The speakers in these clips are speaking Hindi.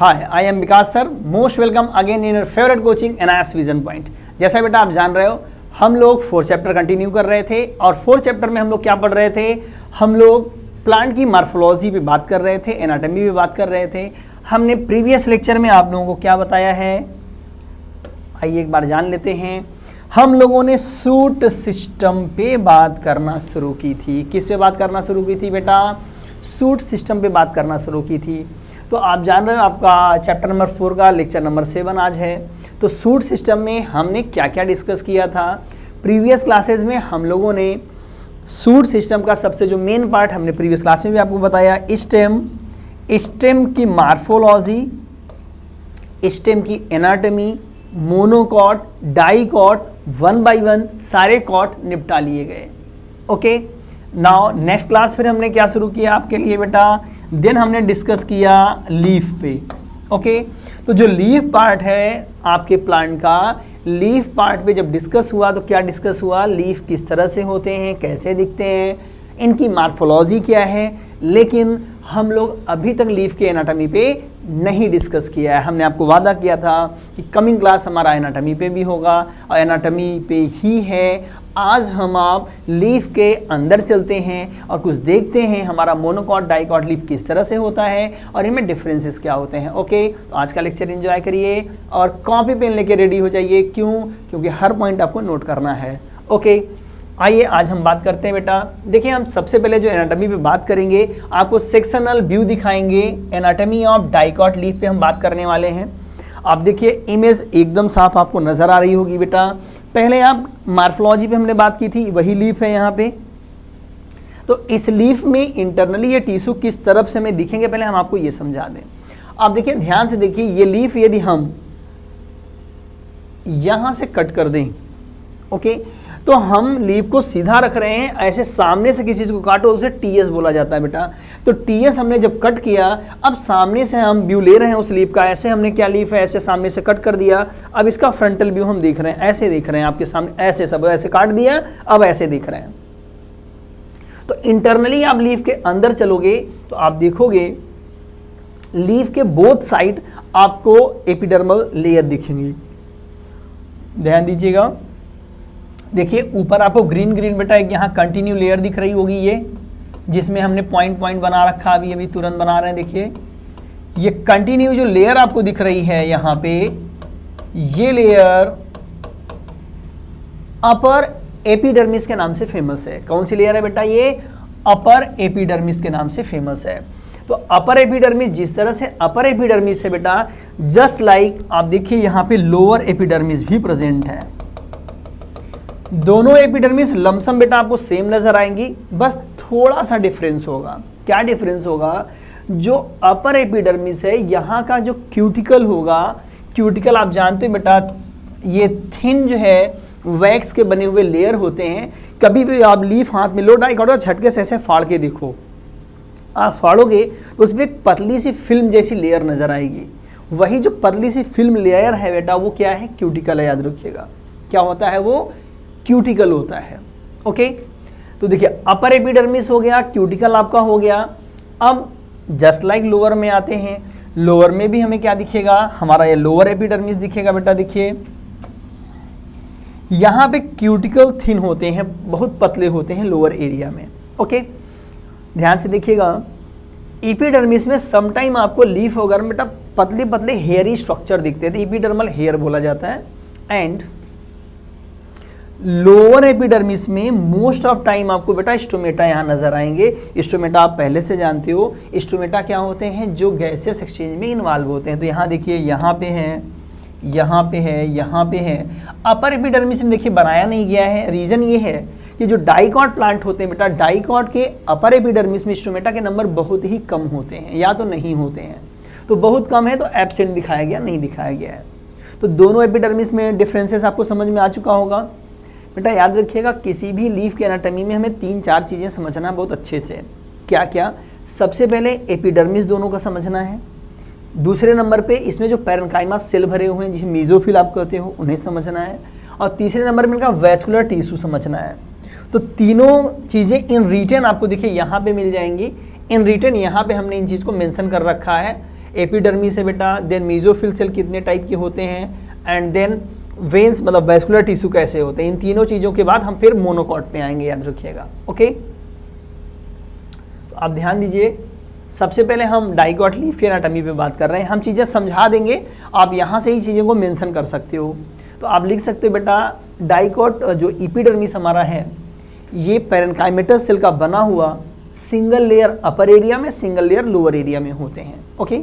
Hi, I am Vikas sir, most welcome again in your favourite coaching NIS vision point. जैसा बेटा आप जान रहे हो, हम लोग 4th चैप्टर कंटिन्यू कर रहे थे और 4th चैप्टर में हम लोग क्या पढ़ रहे थे, हम लोग प्लांट की मार्फोलॉजी पे बात कर रहे थे, एनाटॉमी पे बात कर रहे थे। हमने प्रीवियस लेक्चर में आप लोगों को क्या बताया है, आइए एक बार जान लेते हैं। हम लोगों ने सूट सिस्टम पे बात करना शुरू की थी। किस पे बात करना शुरू की थी बेटा? सूट सिस्टम पे बात करना शुरू की थी। तो आप जान रहे हो आपका चैप्टर नंबर 4 का लेक्चर नंबर 7 आज है। तो सूट सिस्टम में हमने क्या क्या डिस्कस किया था प्रीवियस क्लासेस में? हम लोगों ने सूट सिस्टम का सबसे जो मेन पार्ट हमने प्रीवियस क्लास में भी आपको बताया, स्टेम की मार्फोलॉजी, स्टेम की एनाटॉमी, मोनोकॉट, डाइकॉट, 1 बाय 1 सारे कॉट निपटा लिए गए। ओके, नाउ नेक्स्ट क्लास फिर हमने क्या शुरू किया आपके लिए बेटा? देन हमने डिस्कस किया लीफ पे। ओके, तो जो लीफ पार्ट है आपके प्लांट का, लीफ पार्ट पे जब डिस्कस हुआ तो क्या डिस्कस हुआ? लीफ किस तरह से होते हैं, कैसे दिखते हैं, इनकी मार्फोलॉजी क्या है। लेकिन हम लोग अभी तक लीफ के एनाटॉमी पे नहीं डिस्कस किया है। हमने आपको वादा किया था कि कमिंग क्लास हमारा एनाटॉमी पे भी होगा और एनाटॉमी पे ही है। आज हम आप लीफ के अंदर चलते हैं और कुछ देखते हैं हमारा मोनोकॉट डाइकॉट लीफ किस तरह से होता है और इनमें डिफरेंसेस क्या होते हैं। ओके, तो आज का लेक्चर एंजॉय करिए और कॉपी पेन लेके रेडी हो जाइए। क्यों? क्योंकि हर पॉइंट आपको नोट करना है। ओके, आइए आज हम बात करते हैं बेटा। देखिए, हम सबसे पहले जो एनाटॉमी पे बात करेंगे, आपको सेक्शनल व्यू दिखाएंगे। एनाटॉमी ऑफ डाइकॉट लीफ पे हम बात करने वाले हैं। आप देखिए इमेज एकदम साफ आपको नजर आ रही होगी बेटा। पहले आप मार्फोलॉजी पे हमने बात की थी, वही लीफ है यहाँ पे। तो इस लीफ में इंटरनली ये टिश्यू किस तरफ से हमें दिखेंगे, पहले हम आपको ये समझा दें। आप देखिए, ध्यान से देखिए, ये लीफ यदि हम यहां से कट कर दें, ओके, तो हम लीफ को सीधा रख रहे हैं, ऐसे सामने से किसी चीज को काटो उसे टीएस बोला जाता है बेटा। तो टीएस हमने जब कट किया, अब सामने से हम व्यू ले रहे हैं उस लीफ का। ऐसे हमने क्या लीफ है, ऐसे सामने से कट कर दिया। अब इसका फ्रंटल व्यू हम देख रहे हैं, ऐसे देख रहे हैं आपके सामने, ऐसे सब ऐसे काट दिया, अब ऐसे देख रहे हैं। तो इंटरनली आप लीफ के अंदर चलोगे तो आप देखोगे लीफ के बोथ साइड आपको एपिडर्मल लेयर दिखेंगी। ध्यान दीजिएगा, देखिए ऊपर आपको ग्रीन ग्रीन बेटा एक यहाँ कंटिन्यू लेयर दिख रही होगी, ये जिसमें हमने पॉइंट पॉइंट बना रखा, अभी तुरंत बना रहे हैं। देखिए ये कंटिन्यू जो लेयर आपको दिख रही है यहाँ पे, ये लेयर अपर एपिडर्मिस के नाम से फेमस है। कौन सी लेयर है बेटा? ये अपर एपिडर्मिस के नाम से फेमस है। तो अपर एपिडर्मिस, जिस तरह से अपर एपिडर्मिस है बेटा, जस्ट लाइक आप देखिए यहाँ पे लोअर एपिडर्मिस भी प्रेजेंट है। दोनों एपिडर्मिस लमसम बेटा आपको सेम नजर आएंगी, बस थोड़ा सा डिफरेंस होगा। क्या डिफरेंस होगा? जो अपर एपिडर्मिस है यहाँ का जो क्यूटिकल होगा, क्यूटिकल आप जानते हो बेटा, ये थिन जो है वैक्स के बने हुए लेयर होते हैं। कभी भी आप लीफ हाथ में लो, डाइकॉट झटके से ऐसे फाड़ के देखो, आप फाड़ोगे तो उसमें एक पतली सी फिल्म जैसी लेयर नजर आएगी। वही जो पतली सी फिल्म लेयर है बेटा, वो क्या है? क्यूटिकल है। याद रखिएगा क्या होता है वो? क्यूटिकल होता है। ओके, तो देखिए अपर एपिडर्मिस हो गया, क्यूटिकल आपका हो गया। अब जस्ट लाइक लोअर में आते हैं। लोअर में भी हमें क्या दिखेगा? हमारा ये लोअर एपिडर्मिस दिखेगा बेटा। देखिए यहाँ पे क्यूटिकल थिन होते हैं, बहुत पतले होते हैं लोअर एरिया में। ओके, ध्यान से देखिएगा, एपिडर्मिस में समटाइम आपको लीफ वगैरह में बेटा पतले पतले हेयरी स्ट्रक्चर दिखते हैं, तो एपिडर्मल हेयर बोला जाता है। एंड लोअर एपिडर्मिस में मोस्ट ऑफ टाइम आपको बेटा स्टोमेटा यहाँ नजर आएंगे। स्टोमेटा आप पहले से जानते हो, स्टोमेटा क्या होते हैं? जो गैसेस एक्सचेंज में इन्वॉल्व होते हैं। तो यहाँ देखिए, यहाँ पे है, यहाँ पे है, यहाँ पे है। अपर एपिडर्मिस में देखिए बनाया नहीं गया है। रीजन ये है कि जो डाइकॉट प्लांट होते हैं बेटा, डाइकॉट के अपर एपिडर्मिस में स्टोमेटा के नंबर बहुत ही कम होते हैं, या तो नहीं होते हैं। तो बहुत कम है तो एब्सेंट दिखाया गया, नहीं दिखाया गया है। तो दोनों एपिडर्मिस में डिफरेंसेस आपको समझ में आ चुका होगा बेटा। याद रखिएगा, किसी भी लीफ के एनाटॉमी में हमें 3-4 चीज़ें समझना बहुत अच्छे से। क्या क्या? सबसे पहले एपिडर्मिस दोनों का समझना है। दूसरे नंबर पे इसमें जो पैरेन्काइमा सेल भरे हुए हैं, जिसे मीजोफिल आप कहते हो, उन्हें समझना है। और तीसरे नंबर में इनका वैस्कुलर टिश्यू समझना है। तो तीनों चीज़ें इन रिटन आपको देखिए यहाँ पे मिल जाएंगी। इन रिटन यहाँ पे हमने इन चीज़ को मेंशन कर रखा है। एपिडर्मिस है बेटा, देन मीजोफिल सेल कितने टाइप के होते हैं, एंड देन वेन्स मतलब वैस्कुलर टिश्यू कैसे होते हैं। इन तीनों चीज़ों के बाद हम फिर मोनोकॉट पे आएंगे, याद रखिएगा। ओके, तो आप ध्यान दीजिए, सबसे पहले हम डाइकॉट लीफ की एनाटॉमी पे बात कर रहे हैं। हम चीज़ें समझा देंगे, आप यहाँ से ही चीज़ों को मेंशन कर सकते हो। तो आप लिख सकते हो बेटा, डाइकॉट जो एपिडर्मिस हमारा है, ये पैरेन्काइमेटस सेल का बना हुआ सिंगल लेयर अपर एरिया में, सिंगल लेयर लोअर एरिया में होते हैं। Okay,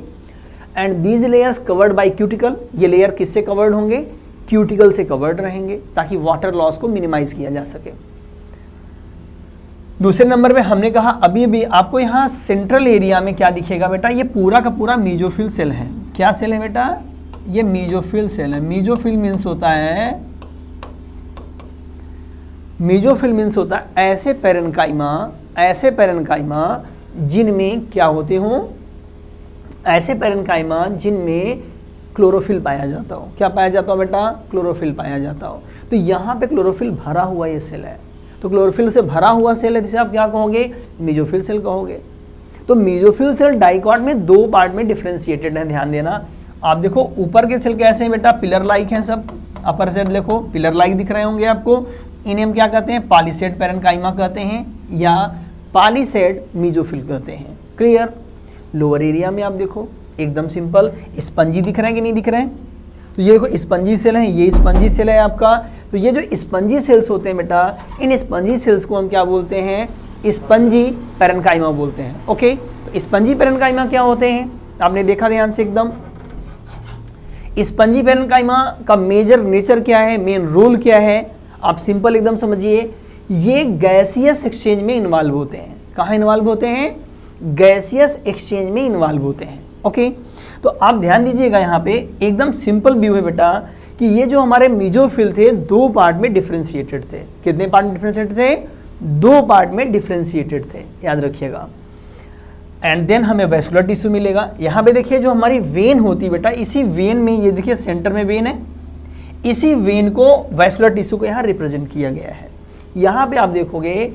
and these layers covered by cuticle. ये लेयर किससे कवर्ड होंगे? क्यूटिकल से कवर्ड रहेंगे, ताकि वाटर लॉस को मिनिमाइज किया जा सके। दूसरे नंबर पे हमने कहा अभी भी आपको यहाँ सेंट्रल एरिया में क्या दिखेगा बेटा, ये पूरा का पूरा मीजोफिल सेल है। क्या सेल है बेटा? ये मीजोफिल सेल है। मीजोफिल मीन्स होता है, मीजोफिल मीन्स होता है ऐसे पैरेन्काइमा जिनमें क्या होते हों, ऐसे पैरेन्काइमा जिनमें क्लोरोफिल पाया जाता हो। क्या पाया जाता हो बेटा? क्लोरोफिल पाया जाता हो। तो यहाँ पे क्लोरोफिल भरा हुआ ये सेल है, तो क्लोरोफिल से भरा हुआ सेल है जिसे आप क्या कहोगे? मीजोफिल सेल कहोगे। तो मीजोफिल सेल डाइकॉट में दो पार्ट में डिफ्रेंशिएटेड है, ध्यान देना। आप देखो ऊपर के सेल कैसे हैं बेटा? पिलर लाइक हैं सब। अपर साइड देखो पिलर लाइक दिख रहे होंगे आपको। इन्हें हम क्या कहते हैं? पॉलीसेड पैरेन्काइमा कहते हैं या पॉलीसेड मीजोफिल कहते हैं। क्लियर? लोअर एरिया में आप देखो एकदम सिंपल स्पंजी दिख रहे हैं कि नहीं दिख रहे हैं? तो ये देखो स्पंजी सेल है, ये स्पंजी सेल है आपका। तो ये जो स्पंजी सेल्स होते हैं बेटा, इन स्पंजी सेल्स को हम क्या बोलते हैं? स्पंजी पैरेन्काइमा बोलते हैं। ओके, तो स्पंजी पैरेन्काइमा क्या होते हैं? आपने देखा ध्यान से एकदम। स्पंजी पैरेन्काइमा का मेजर नेचर क्या है, मेन रोल क्या है? आप सिंपल एकदम समझिए, ये गैसियस एक्सचेंज में इन्वॉल्व होते हैं। कहाँ इन्वॉल्व होते हैं? गैसियस एक्सचेंज में इन्वॉल्व होते हैं। ओके, तो आप ध्यान दीजिएगा, यहाँ पे एकदम सिंपल व्यू है बेटा कि ये जो हमारे मीजोफिल थे दो पार्ट में डिफ्रेंशिएटेड थे। कितने पार्ट में डिफ्रेंशिएटेड थे? दो पार्ट में डिफ्रेंशिएटेड थे, याद रखिएगा। एंड देन हमें वैस्कुलर टिश्यू मिलेगा। यहाँ पे देखिए जो हमारी वेन होती बेटा, इसी वेन में ये देखिए सेंटर में वेन है, इसी वेन को वैस्कुलर टिश्यू को यहाँ रिप्रेजेंट किया गया है। यहाँ पे आप देखोगे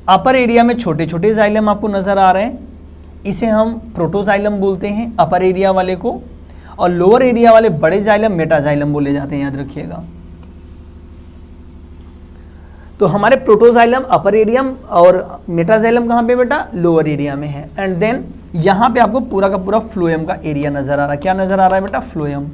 अपर एरिया में छोटे छोटे जाइलम आपको नजर आ रहे हैं, इसे हम प्रोटोजाइलम बोलते हैं अपर एरिया वाले को, और लोअर एरिया वाले बड़े जाइलम मेटाजाइलम बोले जाते हैं, याद रखिएगा। तो हमारे प्रोटोजाइलम अपर एरियम और मेटाजाइलम कहाँ पे बेटा? लोअर एरिया में है। एंड देन यहाँ पे आपको पूरा का पूरा फ्लोएम का एरिया नजर आ रहा है। क्या नजर आ रहा है बेटा? फ्लोएम।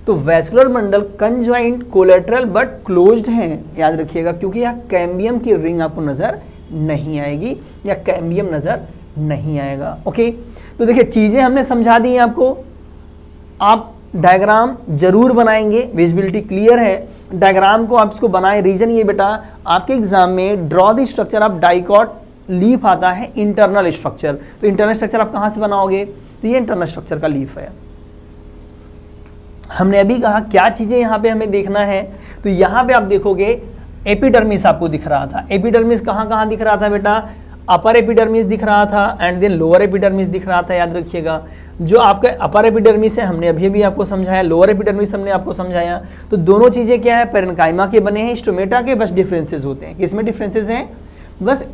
तो vascular bundle conjoint collateral but closed हैं, याद रखिएगा, क्योंकि यहाँ कैम्बियम की रिंग आपको नजर नहीं आएगी या कैम्बियम नजर नहीं आएगा। ओके, तो देखिए चीजें हमने समझा दी हैं आपको। आप डायग्राम जरूर बनाएंगे, विजिबिलिटी क्लियर है। डायग्राम को आप इसको बनाएं। रीजन ये बेटा, आपके एग्जाम में draw the structure of dicot leaf आता है इंटरनल स्ट्रक्चर। तो इंटरनल स्ट्रक्चर आप कहाँ से बनाओगे? तो ये इंटरनल स्ट्रक्चर का लीफ है। हमने अभी कहा क्या चीजें यहाँ पे हमें देखना है, तो यहाँ पे आप देखोगे एपिडर्मिस आपको दिख रहा था। एपिडर्मिस कहाँ कहाँ दिख रहा था बेटा? अपर एपिडर्मिस दिख रहा था एंड देन लोअर एपिडर्मिस दिख रहा था, याद रखिएगा। जो आपका अपर एपिडर्मिस है हमने अभी अभी आपको समझाया, लोअर एपिडर्मिस हमने आपको समझाया। तो दोनों चीजें क्या है? पैरेन्काइमा के बने हैं, स्टोमेटा के बस डिफरेंसेस होते हैं। किसमें डिफरेंसेस हैं? बस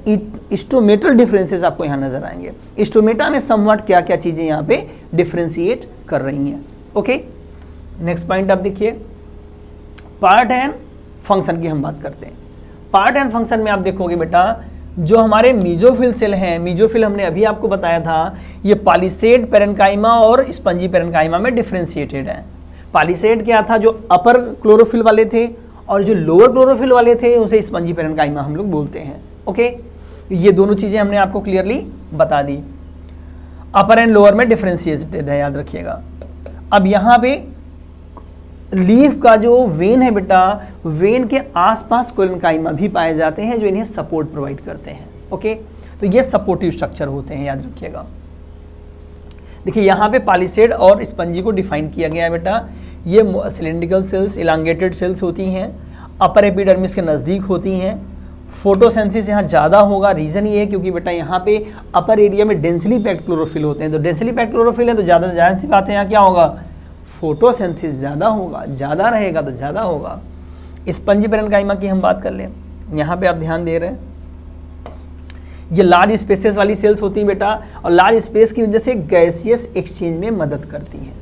स्टोमेटल डिफरेंसेस आपको यहाँ नजर आएंगे। स्टोमेटा में समवट क्या क्या चीजें यहाँ पे डिफरेंशिएट कर रही हैं। ओके, नेक्स्ट पॉइंट आप देखिए, पार्ट एंड फंक्शन की हम बात करते हैं। पार्ट एंड फंक्शन में आप देखोगे बेटा, जो हमारे मीजोफिल सेल हैं, मीजोफिल हमने अभी आपको बताया था, ये पॉलीसेड पैरेन्काइमा और स्पंजी पैरेन्काइमा में डिफरेंशिएटेड है। पॉलीसेड क्या था? जो अपर क्लोरोफिल वाले थे, और जो लोअर क्लोरोफिल वाले थे उसे स्पंजी पैरेन्काइमा हम लोग बोलते हैं। ओके, ये दोनों चीजें हमने आपको क्लियरली बता दी। अपर एंड लोअर में डिफरेंशिएटेड है, याद रखिएगा। अब यहाँ पे लीफ का जो वेन है बेटा, वेन के आसपास कोलेनकाइमा भी पाए जाते हैं जो इन्हें सपोर्ट प्रोवाइड करते हैं। ओके, तो ये सपोर्टिव स्ट्रक्चर होते हैं, याद रखिएगा। देखिए यहाँ पे पॉलीसेड और स्पंजी को डिफाइन किया गया है बेटा। ये सिलिंड्रिकल सेल्स, इलांगेटेड सेल्स होती हैं, अपर एपिडर्मिस के नज़दीक होती हैं। फोटोसेंसिस यहाँ ज़्यादा होगा, रीज़न ये है क्योंकि बेटा यहाँ पे अपर एरिया में डेंसली पैक्ड क्लोरोफिल होते हैं। तो डेंसली पैक्ड क्लोरोफिल है तो ज़्यादा जाहिर सी बात है यहाँ क्या होगा? फोटोसिंथेसिस ज़्यादा होगा, ज़्यादा रहेगा तो ज़्यादा होगा। स्पंजी पैरेन्काइमा की हम बात कर लें, यहाँ पे आप ध्यान दे रहे हैं, ये लार्ज स्पेसेस वाली सेल्स होती हैं बेटा, और लार्ज स्पेस की वजह से गैसियस एक्सचेंज में मदद करती हैं,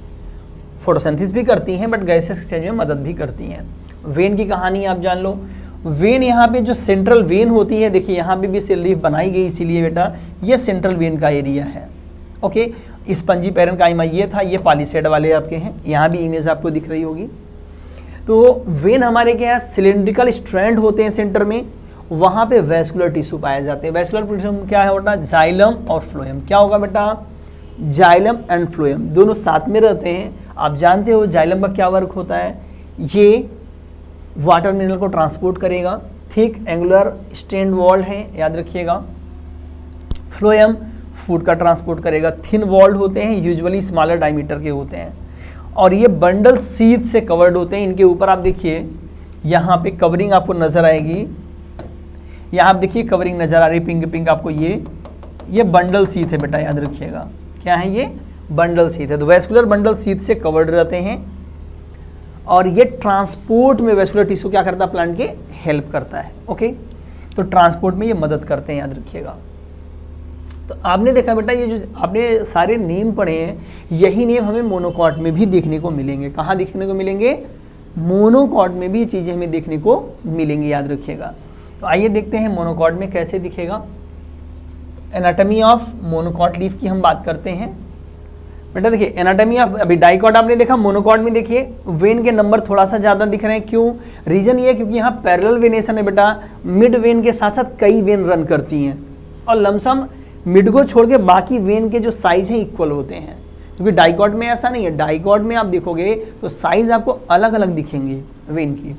फोटोसिंथेसिस भी करती हैं बट गैसियस एक्सचेंज में मदद भी करती हैं। वेन की कहानी आप जान लो। वेन यहाँ पे जो सेंट्रल वेन होती है, देखिए यहाँ पे भी सेल लीफ बनाई गई, इसीलिए बेटा ये सेंट्रल वेन का एरिया है। ओके, स्पंजी पैरेन्काइमा ये था, ये पॉलीसेड वाले आपके हैं, यहाँ भी इमेज आपको दिख रही होगी। तो वेन हमारे क्या है, सिलिंड्रिकल स्ट्रैंड होते हैं सेंटर में, वहाँ पे वैस्कुलर टिश्यू पाए जाते हैं। वैस्कुलर टिश्यू क्या है बेटा, जाइलम और फ्लोएम। क्या होगा बेटा, जाइलम एंड फ्लोएम दोनों साथ में रहते हैं। आप जानते हो जाइलम का क्या वर्क होता है, ये वाटर मिनरल को ट्रांसपोर्ट करेगा, थिक एंगुलर स्ट्रेंड वॉल है, याद रखिएगा। फ्लोएम फूड का ट्रांसपोर्ट करेगा, थिन वॉल्ड होते हैं, यूजुअली स्मॉलर डायमीटर के होते हैं, और ये बंडल सीथ से कवर्ड होते हैं। इनके ऊपर आप देखिए यहाँ पे कवरिंग आपको नजर आएगी, यहाँ आप देखिए कवरिंग नजर आ रही पिंक पिंक आपको, ये बंडल सीथ है बेटा, याद रखिएगा क्या है, ये बंडल सीथ है। तो वैस्कुलर बंडल सीथ से कवर्ड रहते हैं, और ये ट्रांसपोर्ट में वैस्कुलर टिश्यू क्या करता है, प्लांट के हेल्प करता है। ओके, तो ट्रांसपोर्ट में ये मदद करते हैं, याद रखिएगा। तो आपने देखा बेटा ये जो आपने सारे नेम पढ़े हैं, यही नेम हमें मोनोकॉट में भी देखने को मिलेंगे। कहाँ देखने को मिलेंगे, मोनोकॉट में भी ये चीज़ें हमें देखने को मिलेंगी, याद रखिएगा। तो आइए देखते हैं मोनोकॉट में कैसे दिखेगा। एनाटॉमी ऑफ मोनोकॉट लीफ की हम बात करते हैं बेटा। देखिए एनाटॉमी ऑफ, अभी डाइकॉट आपने देखा, मोनोकॉट में देखिए वेन के नंबर थोड़ा सा ज़्यादा दिख रहे हैं। क्यों, रीजन ये है क्योंकि यहाँ पैरेलल वेनेशन है बेटा, मिड वेन के साथ साथ कई वेन रन करती हैं, और लमसम मिड को छोड़ के बाकी वेन के जो साइज हैं इक्वल होते हैं। क्योंकि डाइकॉट में ऐसा नहीं है, डाइकॉट में आप देखोगे तो साइज आपको अलग अलग दिखेंगे वेन की।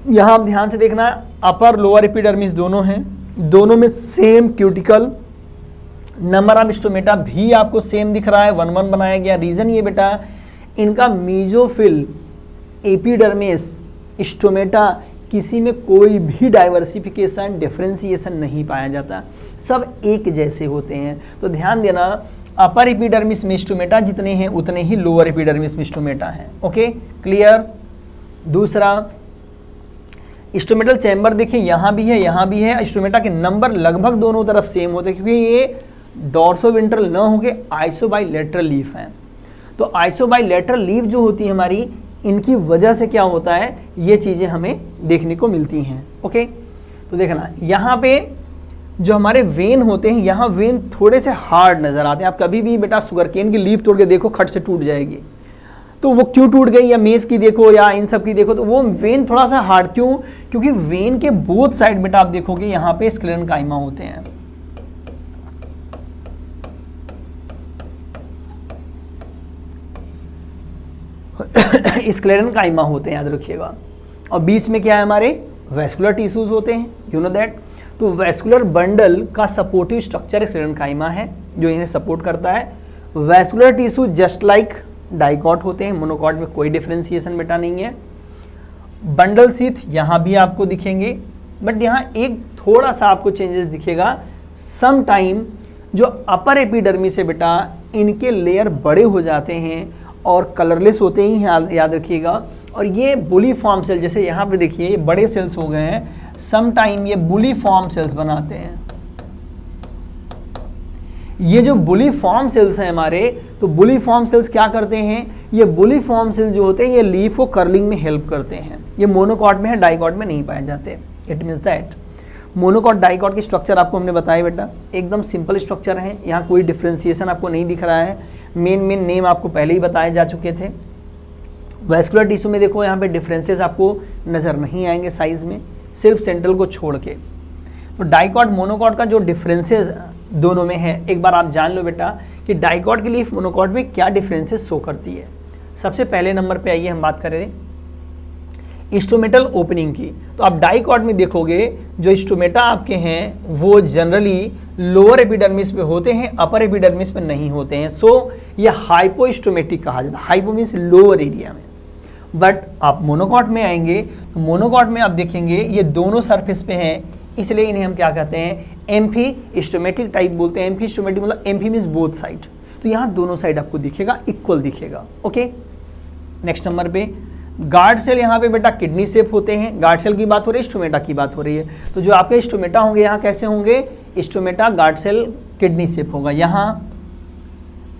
यहाँ आप ध्यान से देखना, अपर लोअर एपिडर्मिस दोनों हैं, दोनों में same cuticle, number of stomata भी आपको सेम दिख रहा है, 1-1 बनाया गया। रीजन ये बेटा, इनका मीजोफिल, एपिडर्मिस, स्टोमेटा किसी में कोई भी डाइवर्सिफिकेशन, डिफरेंशिएशन नहीं पाया जाता, सब एक जैसे होते हैं। तो ध्यान देना, अपर एपिडर्मिस में स्टोमेटा जितने हैं उतने ही लोअर एपिडर्मिस में स्टोमेटा हैं। Okay, clear. दूसरा, स्टोमेटल चैम्बर देखिए यहाँ भी है, यहाँ भी है। स्टोमेटा के नंबर लगभग दोनों तरफ सेम होते हैं, क्योंकि ये डॉर्सोवेंट्रल न होके आइसोबाइलेटरल लीफ हैं। तो आइसोबाइलेटरल लीफ जो होती है हमारी, इनकी वजह से क्या होता है, ये चीज़ें हमें देखने को मिलती हैं। ओके, तो देखना यहाँ पे जो हमारे वेन होते हैं, यहाँ वेन थोड़े से हार्ड नज़र आते हैं। आप कभी भी बेटा सुगरकेन की लीफ तोड़ के देखो, खट से टूट जाएगी। तो वो क्यों टूट गई, या मेज़ की देखो या इन सब की देखो, तो वो वेन थोड़ा सा हार्ड क्यों, क्योंकि वेन के बोथ साइड बेटा आप देखोगे यहाँ पे स्क्लेरेन्काइमा होते हैं। स्क्लेरेन्काइमा होते हैं, याद रखिएगा। और बीच में क्या है, हमारे वैस्कुलर टिश्यूज होते हैं, यू नो दैट। तो वैस्कुलर बंडल का सपोर्टिव स्ट्रक्चर स्क्लेरेन्काइमा है जो इन्हें सपोर्ट करता है। Vascular tissue just like dicot होते हैं, मोनोकॉट में कोई डिफरेंशिएशन बेटा नहीं है। बंडल सीथ यहाँ भी आपको दिखेंगे, बट यहाँ एक थोड़ा सा आपको चेंजेस दिखेगा। सम टाइम जो अपर एपिडर्मिस है बेटा, इनके लेयर बड़े हो जाते हैं और कलरलेस होते ही हैं, याद रखिएगा। और ये बुली फॉर्म सेल, जैसे यहाँ पे देखिए ये बड़े सेल्स हो गए हैं, सम टाइम ये बुली फॉर्म सेल्स बनाते हैं। ये जो बुली फॉर्म सेल्स हैं हमारे, तो बुली फॉर्म सेल्स क्या करते हैं, ये बुली फॉर्म सेल्स जो होते हैं ये लीफ को कर्लिंग में हेल्प करते हैं। ये मोनोकॉट में है, डाइकॉट में नहीं पाए जाते। It means that monocot dicot की स्ट्रक्चर आपको हमने बताया बेटा, एकदम सिंपल स्ट्रक्चर है, यहाँ कोई डिफ्रेंशिएशन आपको नहीं दिख रहा है। मेन नेम आपको पहले ही बताए जा चुके थे। वैस्कुलर टिश्यू में देखो यहाँ पे डिफरेंसेस आपको नज़र नहीं आएंगे साइज में, सिर्फ सेंट्रल को छोड़ के। तो डाइकॉट मोनोकॉट का जो डिफरेंसेस दोनों में है, एक बार आप जान लो बेटा कि डाइकॉट की लीफ मोनोकॉट में क्या डिफरेंसेस शो करती है। सबसे पहले नंबर पे आइए हम बात करें स्टोमेटल ओपनिंग की। तो आप डाइकॉट में देखोगे जो स्टोमेटा आपके हैं वो जनरली लोअर एपिडर्मिस पे होते हैं, अपर एपिडर्मिस पे नहीं होते हैं। सो ये हाइपोस्टोमेटिक कहा जाता है। हाइपो मीन्स लोअर एरिया में। बट आप मोनोकॉट में आएंगे तो मोनोकॉट में आप देखेंगे ये दोनों सरफेस पे हैं, इसलिए इन्हें हम क्या कहते हैं, एम्फीस्टोमेटिक टाइप बोलते हैं। एम्फीस्टोमेटिक मतलब एम्फी मीन्स बोथ साइड। तो यहाँ दोनों साइड आपको दिखेगा, इक्वल दिखेगा। ओके, नेक्स्ट नंबर पे गार्ड सेल, यहाँ पे बेटा किडनी शेप होते हैं। गार्ड सेल की बात हो रही है, स्टोमेटा की बात हो रही है। तो जो आपके स्टोमेटा होंगे यहाँ कैसे होंगे, stomata guard cell kidney shape होगा, यहाँ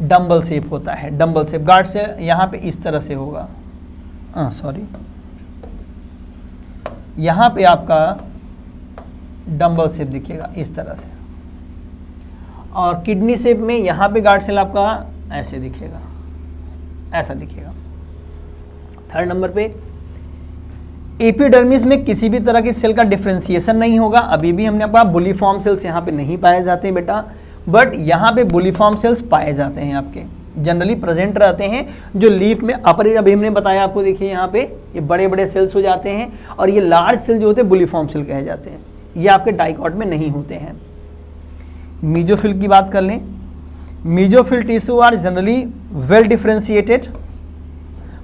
डम्बल शेप होता है, डम्बल शेप। गार्ड सेल यहाँ पे इस तरह से होगा, सॉरी, यहाँ पे आपका डम्बल शेप दिखेगा इस तरह से, और किडनी शेप में यहाँ पे गार्ड सेल आपका ऐसे दिखेगा, ऐसा दिखेगा। थर्ड नंबर पे एपिडर्मिस में किसी भी तरह की सेल का डिफरेंशिएशन नहीं होगा। अभी भी हमने पाया बुलिफॉर्म सेल्स यहाँ पे नहीं पाए जाते हैं बेटा, बट यहाँ पे बुलिफॉर्म सेल्स पाए जाते हैं, आपके जनरली प्रेजेंट रहते हैं, जो लीफ में अपर, अभी हमने बताया आपको, देखिए यहाँ पे ये बड़े बड़े सेल्स हो जाते हैं, और ये लार्ज सेल जो होते हैं बुलिफॉर्म सेल कहे जाते हैं, ये आपके डाइकॉट में नहीं होते हैं। मीजोफिल की बात कर लें, mesophyll tissue are generally well differentiated,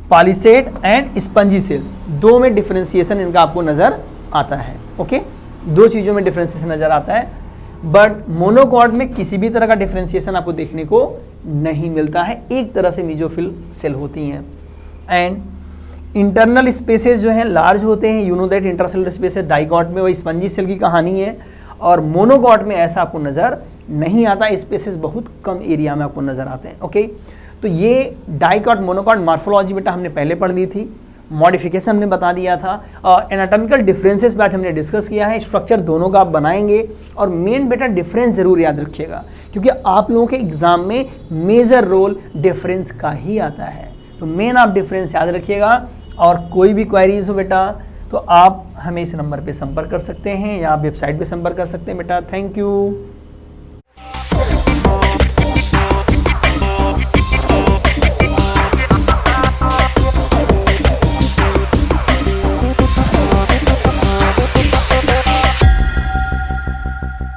palisade and spongy cell, दो में डिफरेंशिएशन इनका आपको नजर आता है। ओके, दो चीजों में डिफरेंशिएशन नजर आता है, बट मोनोकॉट में किसी भी तरह का डिफरेंशिएशन आपको देखने को नहीं मिलता है, एक तरह से मीजोफिल सेल होती हैं। एंड इंटरनल स्पेसेस जो हैं लार्ज होते हैं, you know that intercellular spaces dicot में वही स्पंजी सेल की कहानी है, और मोनोकॉट में ऐसा आपको नजर नहीं आता, स्पेसेस बहुत कम एरिया में आपको नजर आते हैं। ओके, तो ये डाइकॉट मोनोकॉट मॉर्फोलॉजी बेटा हमने पहले पढ़ ली थी, मॉडिफिकेशन हमने बता दिया था, और एनाटॉमिकल डिफरेंसेस आज हमने डिस्कस किया है, स्ट्रक्चर दोनों का आप बनाएंगे, और मेन बेटा डिफरेंस जरूर याद रखिएगा, क्योंकि आप लोगों के एग्जाम में मेजर रोल डिफरेंस का ही आता है, तो मेन आप डिफरेंस याद रखिएगा। और कोई भी क्वेरीज हो बेटा तो आप हमें इस नंबर पे संपर्क कर सकते हैं, या आप वेबसाइट पे संपर्क कर सकते हैं बेटा। Thank you.